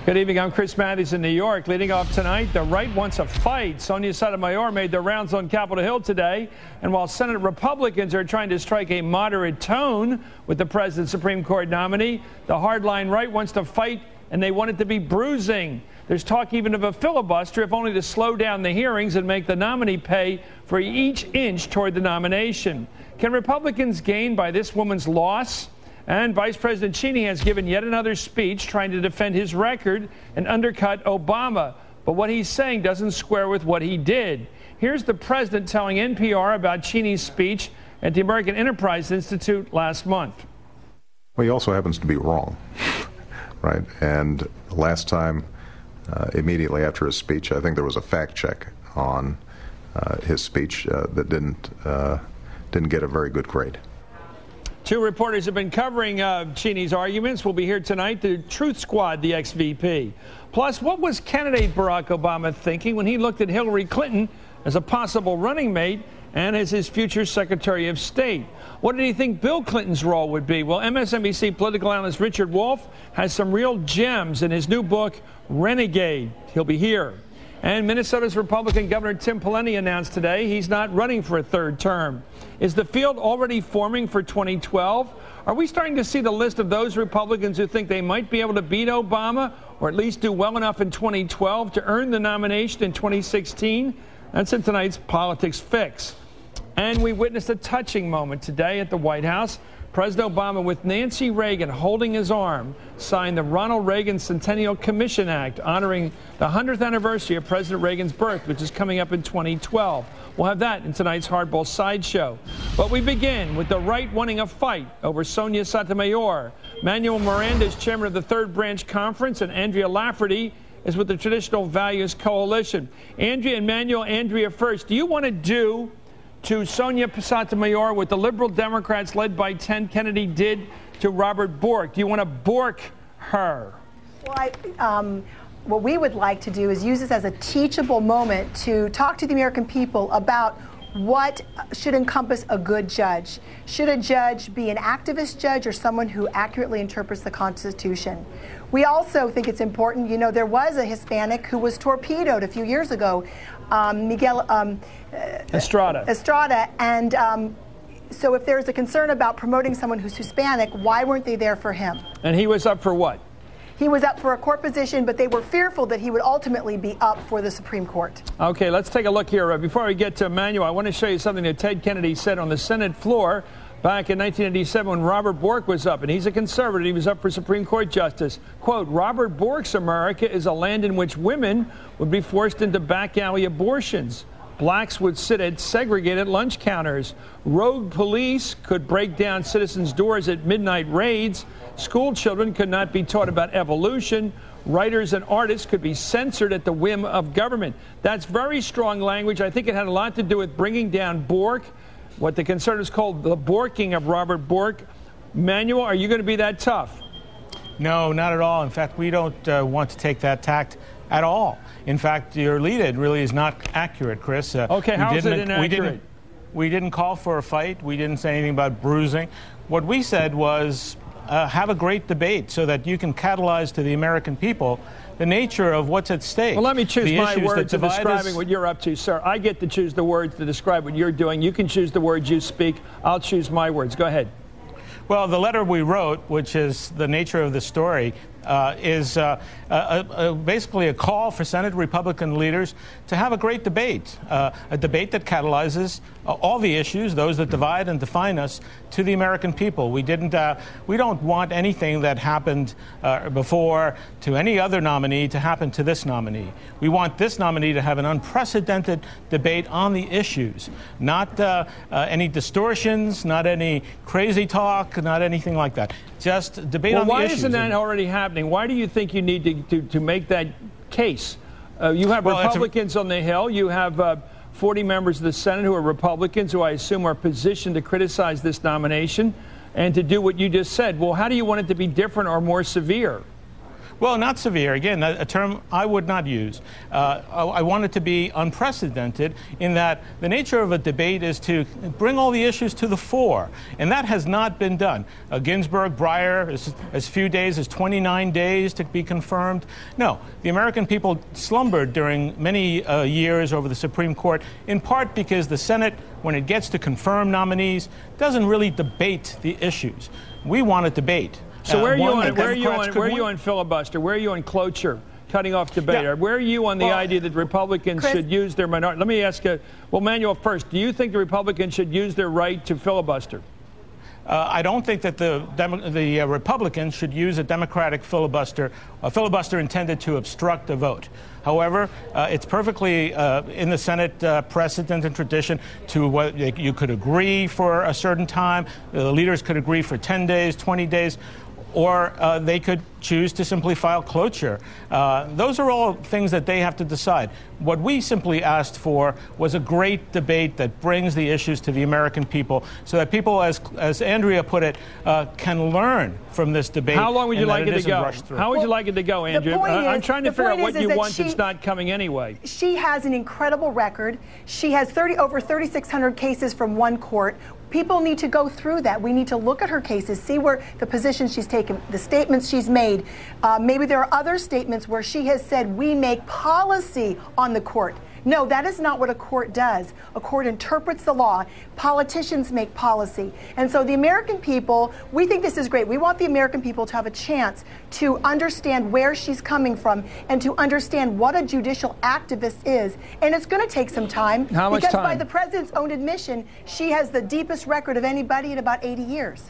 Good evening. I'm Chris Matthews in New York. Leading off tonight, the right wants a fight. Sonia Sotomayor made the rounds on Capitol Hill today. And while Senate Republicans are trying to strike a moderate tone with the president's Supreme Court nominee, the hardline right wants to fight, and they want it to be bruising. There's talk even of a filibuster, if only to slow down the hearings and make the nominee pay for each inch toward the nomination. Can Republicans gain by this woman's loss? And Vice President Cheney has given yet another speech trying to defend his record and undercut Obama. But what he's saying doesn't square with what he did. Here's the president telling NPR about Cheney's speech at the American Enterprise Institute last month. Well, he also happens to be wrong, right? And last time, immediately after his speech, I think there was a fact check on his speech that didn't get a very good grade. Two reporters have been covering Cheney's arguments. We'll be here tonight. The Truth Squad, the ex-VP. Plus, what was candidate Barack Obama thinking when he looked at Hillary Clinton as a possible running mate and as his future Secretary of State? What did he think Bill Clinton's role would be? Well, MSNBC political analyst Richard Wolff has some real gems in his new book, Renegade. He'll be here. And Minnesota's Republican Governor Tim Pawlenty announced today he's not running for a third term. Is the field already forming for 2012? Are we starting to see the list of those Republicans who think they might be able to beat Obama or at least do well enough in 2012 to earn the nomination in 2016? That's in tonight's Politics Fix. And we witnessed a touching moment today at the White House. President Obama, with Nancy Reagan holding his arm, signed the Ronald Reagan Centennial Commission Act, honoring the 100th anniversary of President Reagan's birth, which is coming up in 2012. We'll have that in tonight's Hardball sideshow. But we begin with the right wanting a fight over Sonia Sotomayor. Manuel Miranda is chairman of the Third Branch Conference, and Andrea Lafferty is with the Traditional Values Coalition. Andrea and Manuel, Andrea first. Do you want to do to Sonia Sotomayor what the liberal Democrats led by Ted Kennedy did to Robert Bork? Do you want to Bork her? Well, what we would like to do is use this as a teachable moment to talk to the American people about what should encompass a good judge. Should a judge be an activist judge or someone who accurately interprets the Constitution? We also think it's important, there was a Hispanic who was torpedoed a few years ago, Miguel Estrada, and so if there's a concern about promoting someone who's Hispanic, why weren't they there for him? And he was up for what? He was up for a court position, but they were fearful that he would ultimately be up for the Supreme Court. Okay, let's take a look here. Before we get to Manuel, I want to show you something that Ted Kennedy said on the Senate floor back in 1987 when Robert Bork was up, and he's a conservative. He was up for Supreme Court justice. Quote, Robert Bork's America is a land in which women would be forced into back alley abortions. Blacks would sit at segregated lunch counters. Rogue police could break down citizens' doors at midnight raids. School children could not be taught about evolution. Writers and artists could be censored at the whim of government. That's very strong language. I think it had a lot to do with bringing down Bork, what the conservatives called the Borking of Robert Bork. Manuel, are you going to be that tough? No, not at all. In fact, we don't want to take that tact at all. In fact, your lead-in really is not accurate, Chris. Okay, how is it inaccurate? We didn't call for a fight. We didn't say anything about bruising. What we said was have a great debate so that you can catalyze to the American people the nature of what's at stake. Well, let me choose my words in describing what you're up to, sir. I get to choose the words to describe what you're doing. You can choose the words you speak. I'll choose my words. Go ahead. Well, the letter we wrote, which is the nature of the story, is basically a call for Senate Republican leaders to have a great debate, a debate that catalyzes all the issues, those that divide and define us, to the American people. We don't want anything that happened before to any other nominee to happen to this nominee. We want this nominee to have an unprecedented debate on the issues, not any distortions, not any crazy talk, not anything like that. Just debate on the issues. Why isn't that already happening? Why do you think you need to make that case? You have Republicans on the Hill. You have 40 members of the Senate who are Republicans, who I assume are positioned to criticize this nomination and to do what you just said. Well, how do you want it to be different or more severe? Well, not severe. Again, a term I would not use. I want it to be unprecedented in that the nature of a debate is to bring all the issues to the fore, and that has not been done. Ginsburg, Breyer, as few days as 29 days to be confirmed. No, the American people slumbered during many years over the Supreme Court, in part because the Senate, when it gets to confirm nominees, doesn't really debate the issues. We want a debate. So where are you on filibuster? Where are you on cloture, cutting off debate? Yeah. Where are you on the idea that Republicans should use their minority? Let me ask you, well, Manuel first, do you think the Republicans should use their right to filibuster? I don't think that the Republicans should use a Democratic filibuster, a filibuster intended to obstruct a vote. However, it's perfectly in the Senate precedent and tradition to you could agree for a certain time. The leaders could agree for 10 days, 20 days. Or they could choose to simply file cloture. Those are all things that they have to decide. What we simply asked for was a great debate that brings the issues to the American people so that people, as Andrea put it, can learn from this debate. How long would you like it to go? How would you like it to go, Andrea? I'm trying to figure out what you want that's not coming anyway. She has an incredible record. She has over 3,600 cases from one court. People need to go through that. We need to look at her cases, see where the position she's taken, the statements she's made. Maybe there are other statements where she has said, we make policy on the court. No, that is not what a court does. A court interprets the law. Politicians make policy. And so the American people, we think this is great. We want the American people to have a chance to understand where she's coming from and to understand what a judicial activist is. And it's going to take some time. How much time? Because by the president's own admission, she has the deepest record of anybody in about 80 years.